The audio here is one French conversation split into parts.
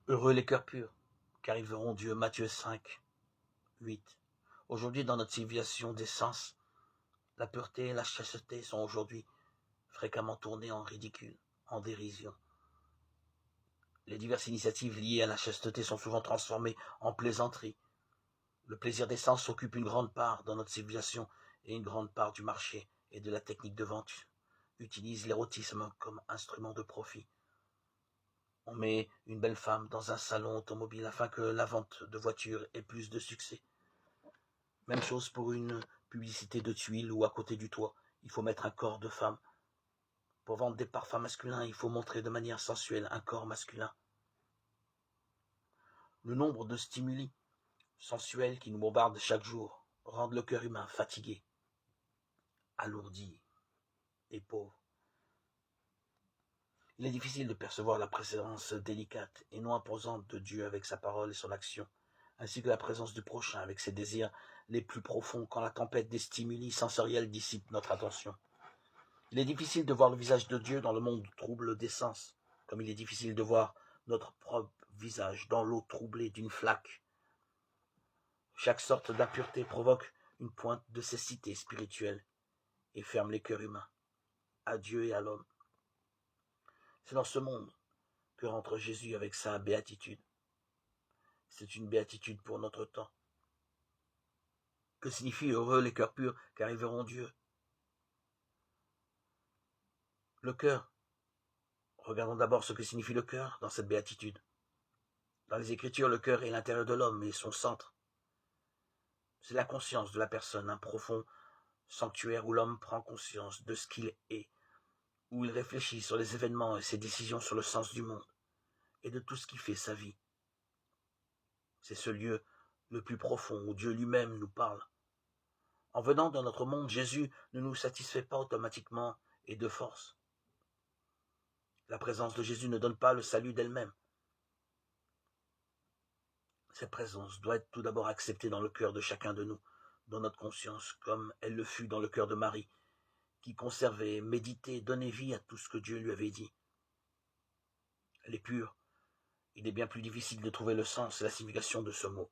Heureux les cœurs purs, car ils verront Dieu. Matthieu 5, 8. Aujourd'hui, dans notre civilisation des sens, la pureté et la chasteté sont aujourd'hui fréquemment tournées en ridicule, en dérision. Les diverses initiatives liées à la chasteté sont souvent transformées en plaisanterie. Le plaisir des sens occupe une grande part dans notre civilisation et une grande part du marché et de la technique de vente utilise l'érotisme comme instrument de profit. On met une belle femme dans un salon automobile afin que la vente de voitures ait plus de succès. Même chose pour une publicité de tuiles ou à côté du toit. Il faut mettre un corps de femme. Pour vendre des parfums masculins, il faut montrer de manière sensuelle un corps masculin. Le nombre de stimuli sensuels qui nous bombardent chaque jour rendent le cœur humain fatigué, alourdi et pauvre. Il est difficile de percevoir la présence délicate et non imposante de Dieu avec sa parole et son action, ainsi que la présence du prochain avec ses désirs les plus profonds quand la tempête des stimuli sensoriels dissipe notre attention. Il est difficile de voir le visage de Dieu dans le monde trouble des sens, comme il est difficile de voir notre propre visage dans l'eau troublée d'une flaque. Chaque sorte d'impureté provoque une pointe de cécité spirituelle et ferme les cœurs humains à Dieu et à l'homme. C'est dans ce monde que rentre Jésus avec sa béatitude. C'est une béatitude pour notre temps. Que signifie heureux les cœurs purs, car ils verront Dieu? Le cœur. Regardons d'abord ce que signifie le cœur dans cette béatitude. Dans les Écritures, le cœur est l'intérieur de l'homme et son centre. C'est la conscience de la personne, un profond sanctuaire où l'homme prend conscience de ce qu'il est, où il réfléchit sur les événements et ses décisions sur le sens du monde et de tout ce qui fait sa vie. C'est ce lieu le plus profond où Dieu lui-même nous parle. En venant dans notre monde, Jésus ne nous satisfait pas automatiquement et de force. La présence de Jésus ne donne pas le salut d'elle-même. Cette présence doit être tout d'abord acceptée dans le cœur de chacun de nous, dans notre conscience, comme elle le fut dans le cœur de Marie, qui conservait, méditait, donnait vie à tout ce que Dieu lui avait dit. Elle est pure. Il est bien plus difficile de trouver le sens et la signification de ce mot.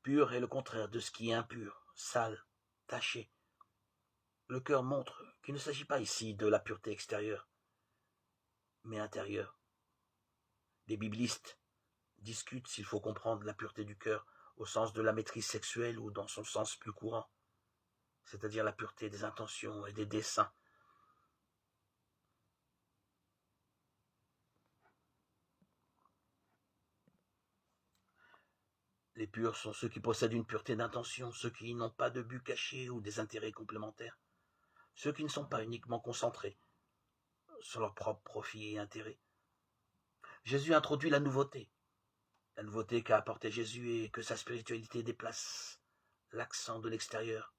Pur est le contraire de ce qui est impur, sale, taché. Le cœur montre qu'il ne s'agit pas ici de la pureté extérieure, mais intérieure. Les biblistes discutent s'il faut comprendre la pureté du cœur au sens de la maîtrise sexuelle ou dans son sens plus courant, c'est-à-dire la pureté des intentions et des desseins. Les purs sont ceux qui possèdent une pureté d'intention, ceux qui n'ont pas de but caché ou des intérêts complémentaires, ceux qui ne sont pas uniquement concentrés sur leur propre profit et intérêt. Jésus introduit la nouveauté qu'a apporté Jésus et que sa spiritualité déplace l'accent de l'extérieur,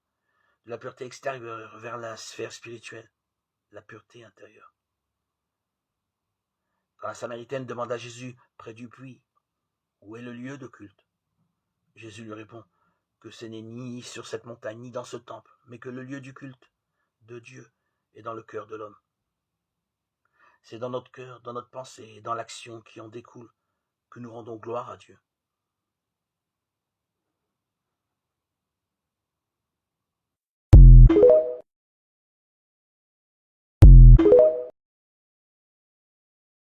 de la pureté extérieure vers la sphère spirituelle, la pureté intérieure. Quand la Samaritaine demande à Jésus, près du puits, où est le lieu de culte, Jésus lui répond que ce n'est ni sur cette montagne ni dans ce temple, mais que le lieu du culte de Dieu est dans le cœur de l'homme. C'est dans notre cœur, dans notre pensée et dans l'action qui en découle que nous rendons gloire à Dieu.